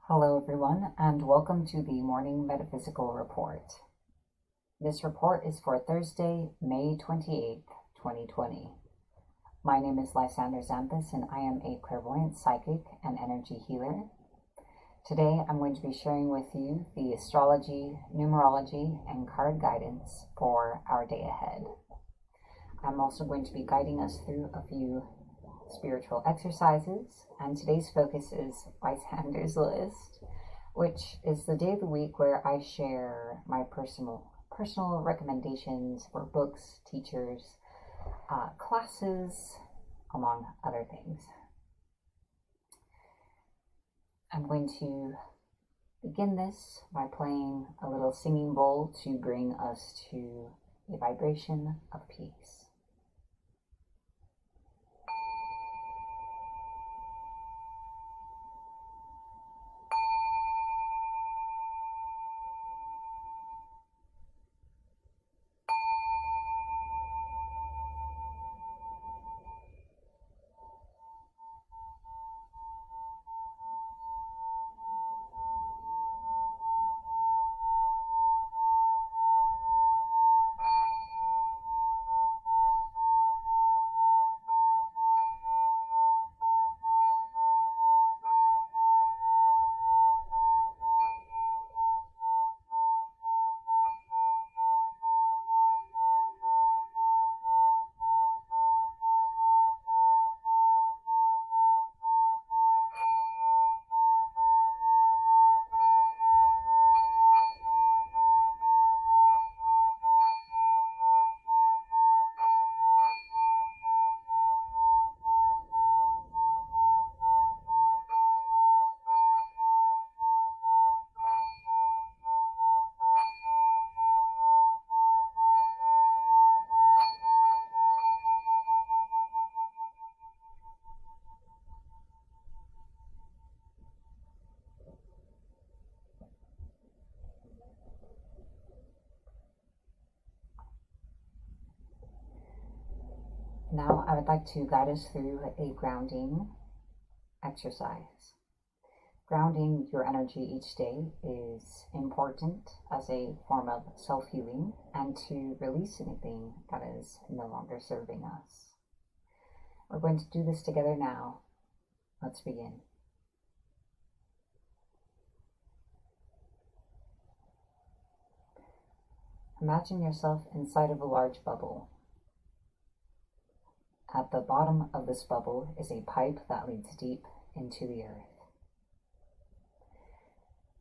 Hello everyone, and welcome to the Morning Metaphysical Report. This report is for Thursday, May 28th, 2020. My name is Lysander Xanthus, and I am a clairvoyant psychic and energy healer. Today I'm going to be sharing with you the astrology, numerology, and card guidance for our day ahead. I'm also going to be guiding us through a few spiritual exercises, and today's focus is Lysander's List, which is the day of the week where I share my personal recommendations for books, teachers, classes, among other things. I'm going to begin this by playing a little singing bowl to bring us to a vibration of peace. Now I would like to guide us through a grounding exercise. Grounding your energy each day is important as a form of self-healing and to release anything that is no longer serving us. We're going to do this together now. Let's begin. Imagine yourself inside of a large bubble. At the bottom of this bubble is a pipe that leads deep into the earth.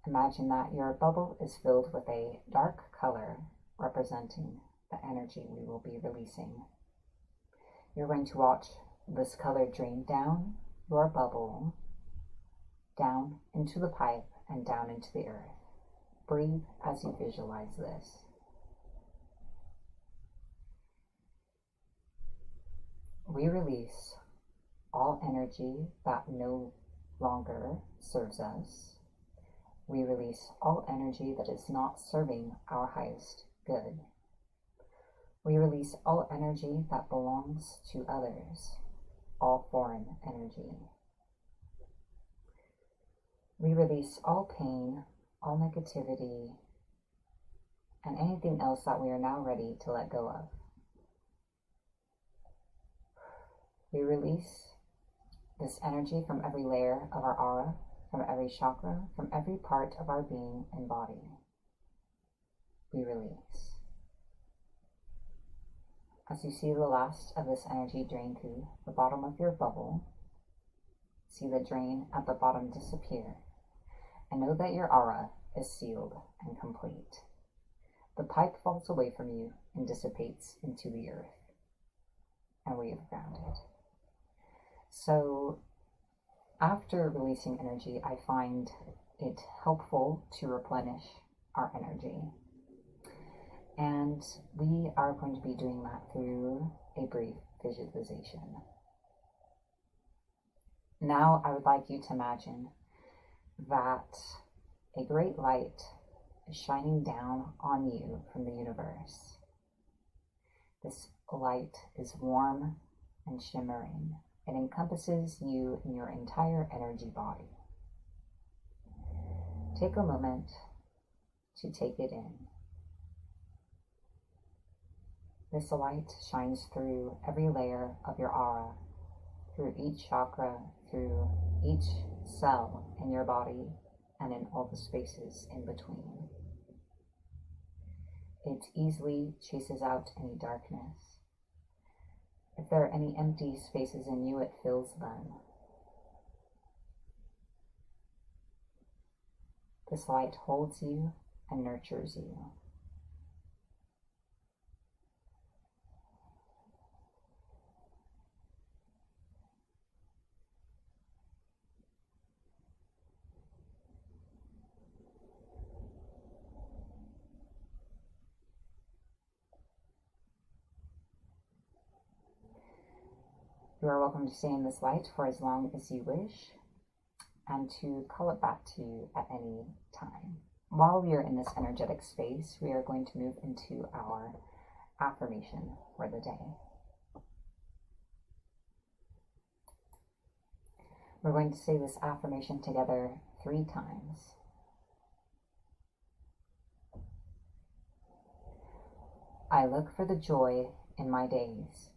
Imagine that your bubble is filled with a dark color representing the energy we will be releasing. You're going to watch this color drain down your bubble, down into the pipe, and down into the earth. Breathe as you visualize this. We release all energy that no longer serves us. We release all energy that is not serving our highest good. We release all energy that belongs to others, all foreign energy. We release all pain, all negativity, and anything else that we are now ready to let go of. We release this energy from every layer of our aura, from every chakra, from every part of our being and body. We release. As you see the last of this energy drain through the bottom of your bubble, see the drain at the bottom disappear, and know that your aura is sealed and complete. The pipe falls away from you and dissipates into the earth, and we have grounded. So after releasing energy, I find it helpful to replenish our energy. And we are going to be doing that through a brief visualization. Now I would like you to imagine that a great light is shining down on you from the universe. This light is warm and shimmering. It encompasses you in your entire energy body. take a moment to take it in. This light shines through every layer of your aura, through each chakra, through each cell in your body, and in all the spaces in between. It easily chases out any darkness. If there are any empty spaces in you, it fills them. This light holds you and nurtures you. You are welcome to stay in this light for as long as you wish, and to call it back to you at any time. While we are in this energetic space, we are going to move into our affirmation for the day. We're going to say this affirmation together 3 times. I look for the joy in my days,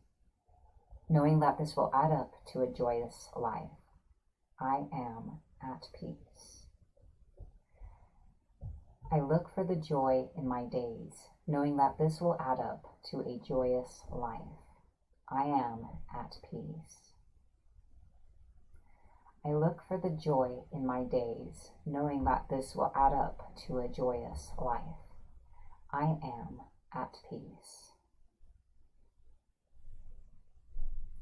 knowing that this will add up to a joyous life. I am at peace. I look for the joy in my days, knowing that this will add up to a joyous life. I am at peace. I look for the joy in my days, knowing that this will add up to a joyous life. I am at peace.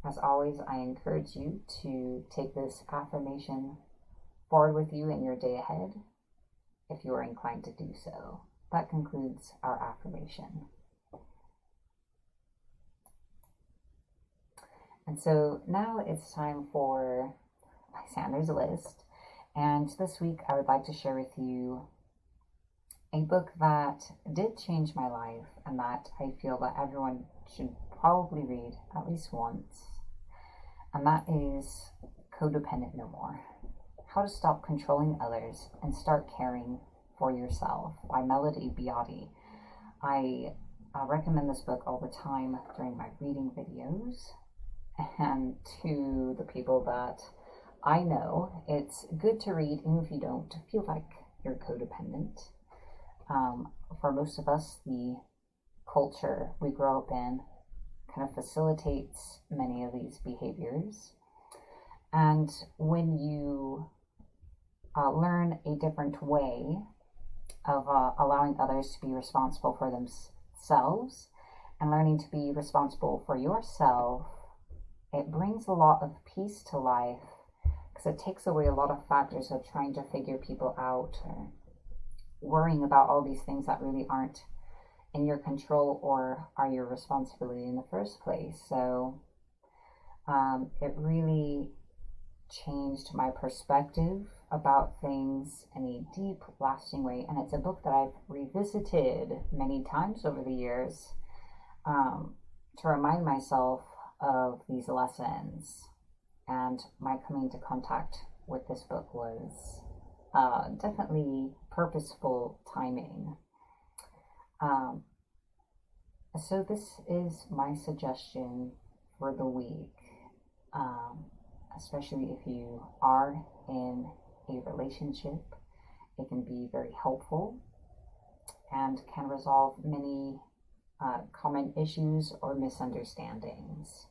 As always, I encourage you to take this affirmation forward with you in your day ahead, if you are inclined to do so. That concludes our affirmation. And so now it's time for Lysander's list. And this week I would like to share with you a book that did change my life and that I feel that everyone should probably read at least once. And that is Codependent No More: How to Stop Controlling Others and Start Caring for Yourself by Melody Beatty. I recommend this book all the time during my reading videos, and to the people that I know, it's good to read even if you don't feel like you're codependent. For most of us, the culture we grow up in kind of facilitates many of these behaviors. And when you learn a different way of allowing others to be responsible for themselves and learning to be responsible for yourself, it brings a lot of peace to life, because it takes away a lot of factors of trying to figure people out or worrying about all these things that really aren't in your control or are your responsibility in the first place. So it really changed my perspective about things in a deep, lasting way. And it's a book that I've revisited many times over the years to remind myself of these lessons. And my coming into contact with this book was definitely purposeful timing. So this is my suggestion for the week, especially if you are in a relationship. It can be very helpful and can resolve many common issues or misunderstandings.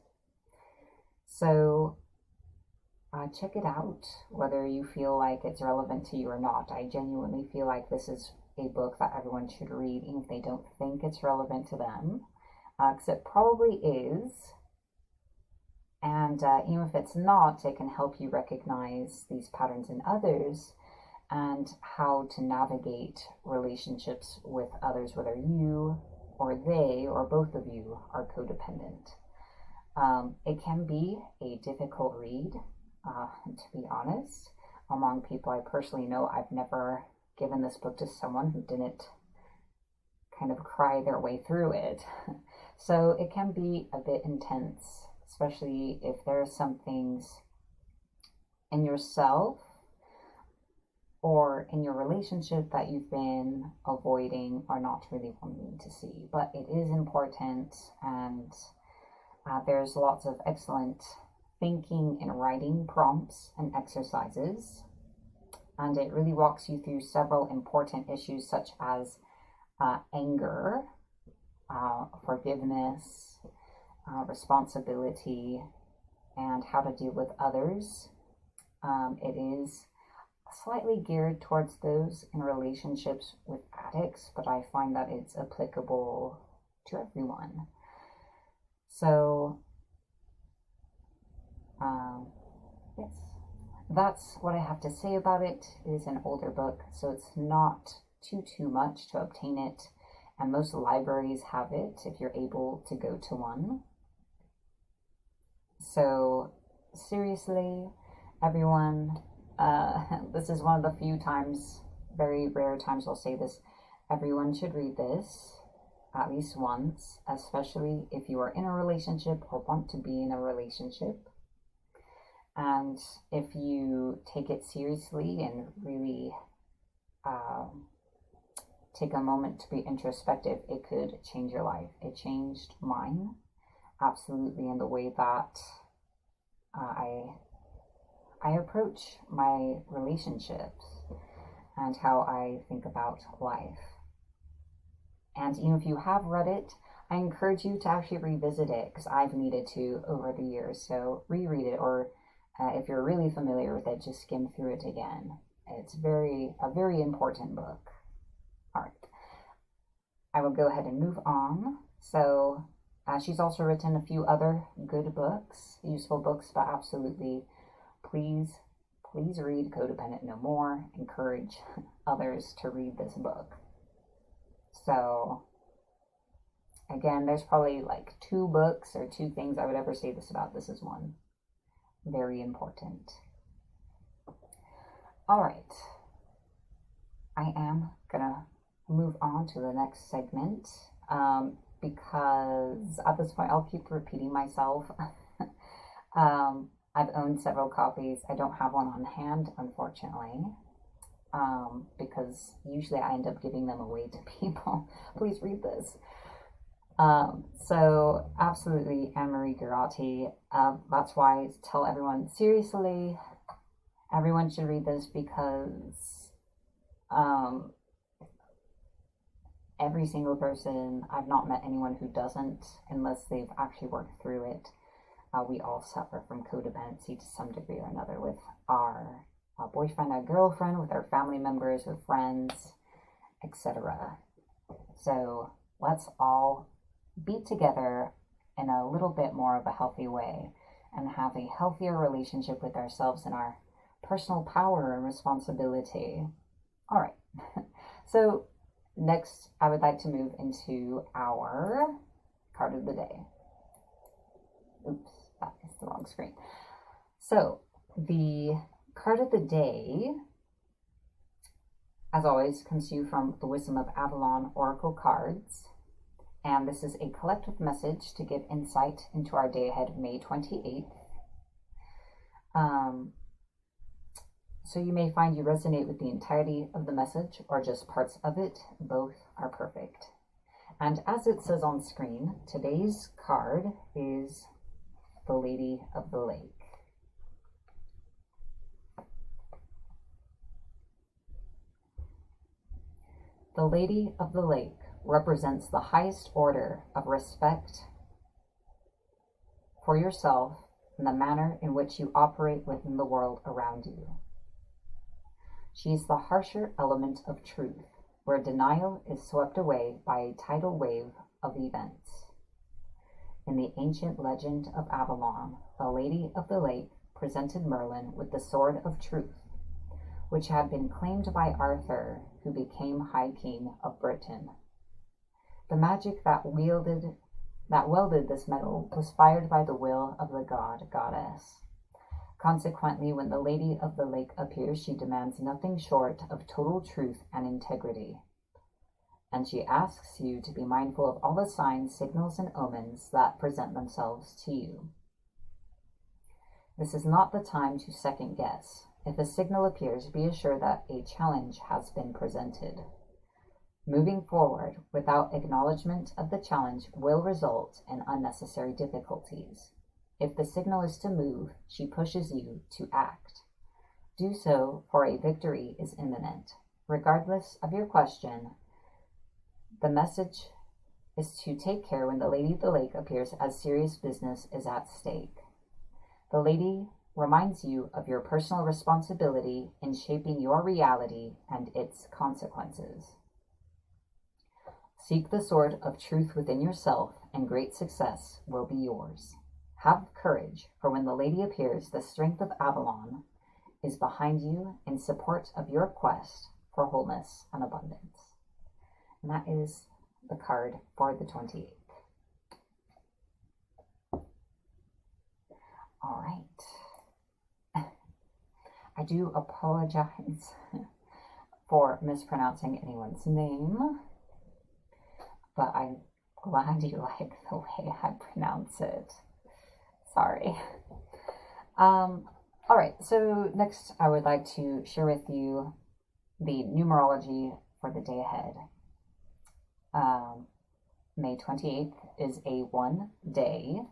So check it out, whether you feel like it's relevant to you or not. I genuinely feel like this is a book that everyone should read, even if they don't think it's relevant to them, because it probably is. And even if it's not, it can help you recognize these patterns in others and how to navigate relationships with others, whether you or they or both of you are codependent. It can be a difficult read, to be honest. Among people I personally know, I've never given this book to someone who didn't kind of cry their way through it. So it can be a bit intense, especially if there are some things in yourself or in your relationship that you've been avoiding or not really wanting to see. But it is important, and there's lots of excellent thinking and writing prompts and exercises. And it really walks you through several important issues such as anger, forgiveness, responsibility, and how to deal with others. It is slightly geared towards those in relationships with addicts, but I find that it's applicable to everyone. So, yes, that's what I have to say about it. It is an older book, so it's not too much to obtain it, and most libraries have it if you're able to go to one. So, seriously, everyone, this is one of the few times, very rare times I'll say this, everyone should read this at least once, especially if you are in a relationship or want to be in a relationship. And if you take it seriously and really take a moment to be introspective, it could change your life. It changed mine, absolutely, in the way that I approach my relationships and how I think about life. And even if you have read it, I encourage you to actually revisit it, because I've needed to over the years. So reread it, or if you're really familiar with it, just skim through it again. It's a very important book. All right, I will go ahead and move on. So she's also written a few other good books, useful books, but absolutely, please read Codependent No More. Encourage others to read this book. So again, there's probably like 2 books or 2 things I would ever say this about. This is one. Very important. All right. I am gonna move on to the next segment because at this point I'll keep repeating myself. I've owned several copies. I don't have one on hand, unfortunately, because usually I end up giving them away to people. Please read this. So absolutely, Anne-Marie Garotti. That's why I tell everyone, seriously, everyone should read this, because every single person, I've not met anyone who doesn't, unless they've actually worked through it. We all suffer from codependency to some degree or another, with our boyfriend, our girlfriend, with our family members, with friends, etc. So let's all be together in a little bit more of a healthy way and have a healthier relationship with ourselves and our personal power and responsibility. All right. So next, I would like to move into our card of the day. Oops, that is the wrong screen. So the card of the day, as always, comes to you from the Wisdom of Avalon Oracle cards. And this is a collective message to give insight into our day ahead, May 28th. So you may find you resonate with the entirety of the message or just parts of it. Both are perfect. And as it says on screen, today's card is the Lady of the Lake. The Lady of the Lake represents the highest order of respect for yourself and the manner in which you operate within the world around you. She is the harsher element of truth, where denial is swept away by a tidal wave of events. In the ancient legend of Avalon, the Lady of the Lake presented Merlin with the Sword of Truth, which had been claimed by Arthur, who became High King of Britain. The magic that welded this metal was fired by the will of the goddess. Consequently, when the Lady of the Lake appears, she demands nothing short of total truth and integrity. And she asks you to be mindful of all the signs, signals, and omens that present themselves to you. This is not the time to second guess, If a signal appears, be assured that a challenge has been presented. Moving forward without acknowledgement of the challenge will result in unnecessary difficulties. If the signal is to move, she pushes you to act. Do so, for a victory is imminent. Regardless of your question, the message is to take care when the Lady of the Lake appears, as serious business is at stake. The Lady reminds you of your personal responsibility in shaping your reality and its consequences. Seek the sword of truth within yourself, and great success will be yours. Have courage, for when the Lady appears, the strength of Avalon is behind you in support of your quest for wholeness and abundance. And that is the card for the 28th. All right. I do apologize for mispronouncing anyone's name, but I'm glad you like the way I pronounce it. Sorry. All right, so next I would like to share with you the numerology for the day ahead. May 28th is a 1 day,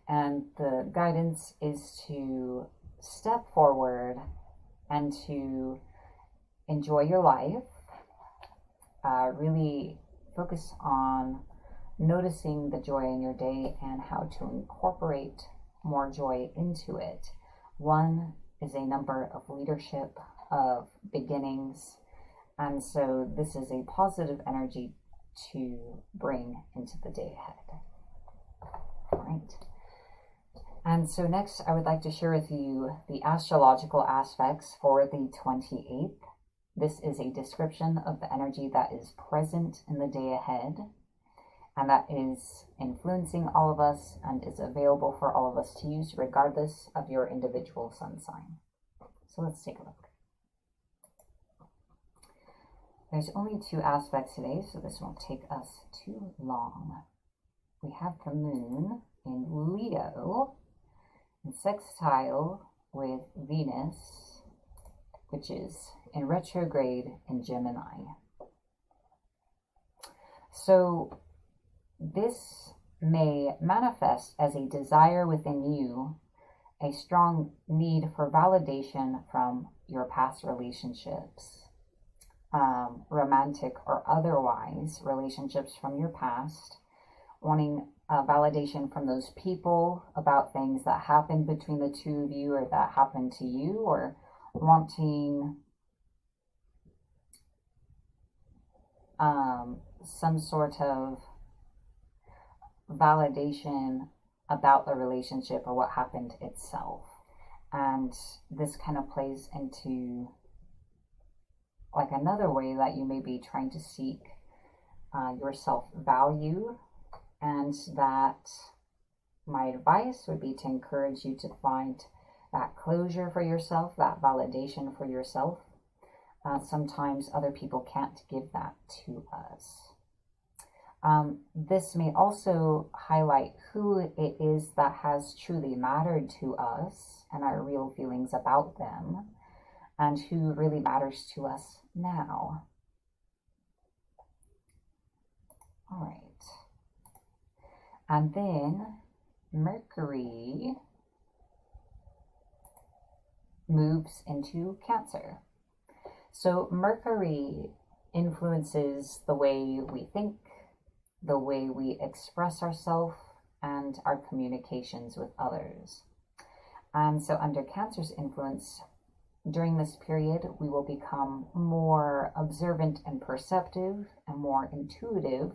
and the guidance is to step forward and to enjoy your life. Really focus on noticing the joy in your day and how to incorporate more joy into it. 1 is a number of leadership, of beginnings, and so this is a positive energy to bring into the day ahead. All right. And so next I would like to share with you the astrological aspects for the 28th. This is a description of the energy that is present in the day ahead, and that is influencing all of us and is available for all of us to use regardless of your individual sun sign. So let's take a look. There's only 2 aspects today, so this won't take us too long. We have the moon in Leo in sextile with Venus, which is in retrograde in Gemini. So this may manifest as a desire within you, a strong need for validation from your past relationships, romantic or otherwise, relationships from your past, wanting validation from those people about things that happened between the two of you or that happened to you, or wanting some sort of validation about the relationship or what happened itself. And this kind of plays into like another way that you may be trying to seek your self-value, and that my advice would be to encourage you to find that closure for yourself, that validation for yourself. Sometimes other people can't give that to us. This may also highlight who it is that has truly mattered to us and our real feelings about them, and who really matters to us now. All right. And then Mercury moves into Cancer. So Mercury influences the way we think, the way we express ourselves, and our communications with others. And so under Cancer's influence, during this period, we will become more observant and perceptive and more intuitive.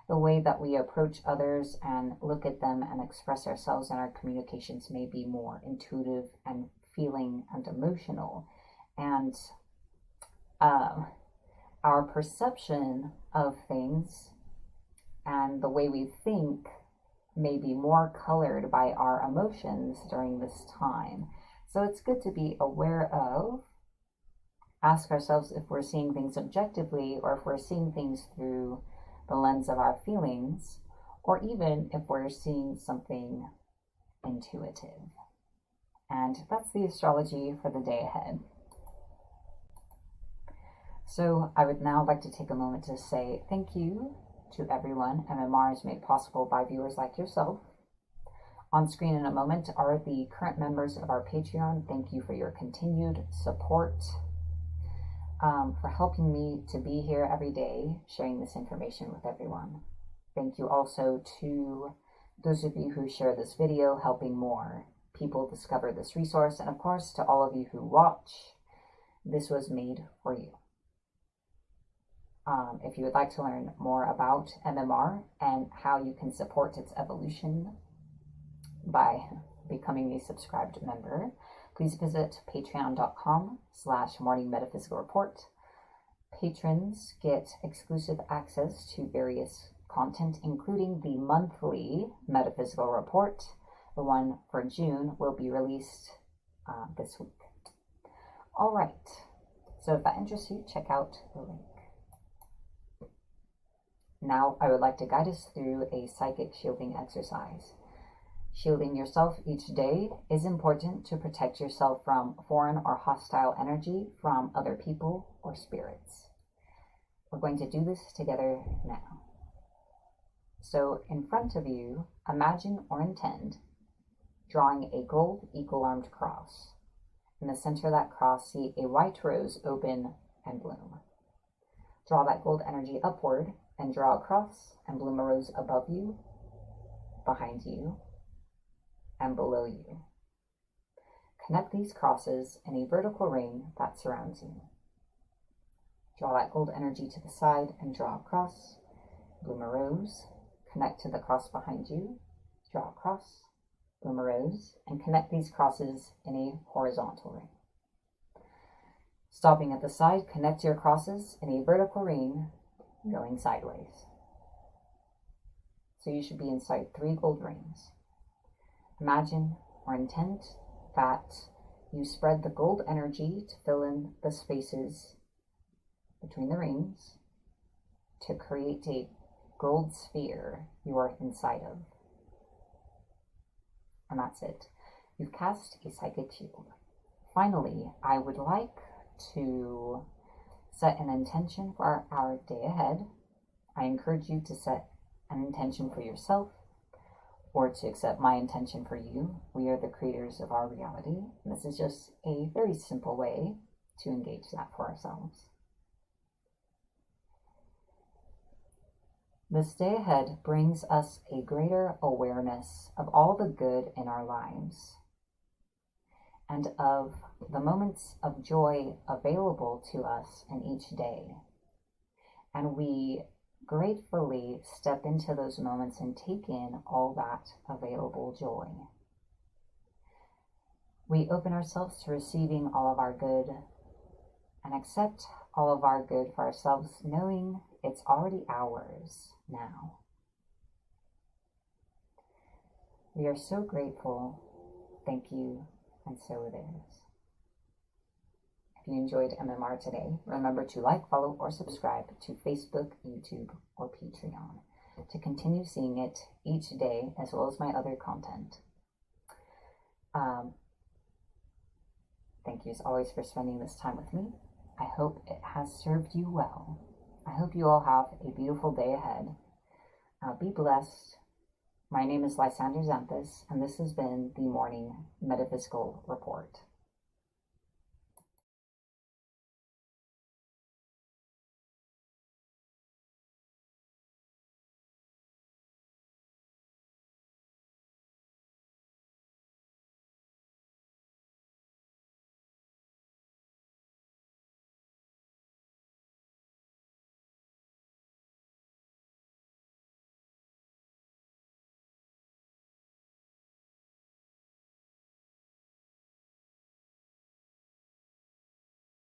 The way that we approach others and look at them and express ourselves in our communications may be more intuitive and feeling and emotional. And our perception of things and the way we think may be more colored by our emotions during this time. So it's good to be aware of, ask ourselves if we're seeing things objectively or if we're seeing things through the lens of our feelings, or even if we're seeing something intuitive. And that's the astrology for the day ahead. So I would now like to take a moment to say thank you to everyone. MMR is made possible by viewers like yourself. On screen in a moment are the current members of our Patreon. Thank you for your continued support, for helping me to be here every day, sharing this information with everyone. Thank you also to those of you who share this video, helping more people discover this resource. And of course, to all of you who watch, this was made for you. If you would like to learn more about MMR and how you can support its evolution by becoming a subscribed member, please visit patreon.com/Morning Metaphysical Report. Patrons get exclusive access to various content, including the monthly Metaphysical Report. The one for June will be released this week. All right, so if that interests you, check out the link. Now, I would like to guide us through a psychic shielding exercise. Shielding yourself each day is important to protect yourself from foreign or hostile energy from other people or spirits. We're going to do this together now. So, in front of you, imagine or intend drawing a gold eagle-armed cross. In the center of that cross, see a white rose open and bloom. Draw that gold energy upward and draw a cross and bloom a rose above you, behind you, and below you. Connect these crosses in a vertical ring that surrounds you. Draw that gold energy to the side and draw a cross, bloom a rose, connect to the cross behind you, draw a cross, bloom a rose, and connect these crosses in a horizontal ring. Stopping at the side, connect your crosses in a vertical ring going sideways. So you should be inside 3 gold rings. Imagine or intend that you spread the gold energy to fill in the spaces between the rings to create a gold sphere you are inside of. And that's it. You've cast a psychic shield. Finally, I would like to set an intention for our day ahead. I encourage you to set an intention for yourself or to accept my intention for you. We are the creators of our reality. And this is just a very simple way to engage that for ourselves. This day ahead brings us a greater awareness of all the good in our lives and of the moments of joy available to us in each day. And we gratefully step into those moments and take in all that available joy. We open ourselves to receiving all of our good and accept all of our good for ourselves, knowing it's already ours now. We are so grateful. Thank you. And so it is. If you enjoyed MMR today, remember to like, follow, or subscribe to Facebook, YouTube, or Patreon to continue seeing it each day, as well as my other content. Thank you as always for spending this time with me. I hope it has served you well. I hope you all have a beautiful day ahead. Be blessed. My name is Lysander Xanthus, and this has been the Morning Metaphysical Report.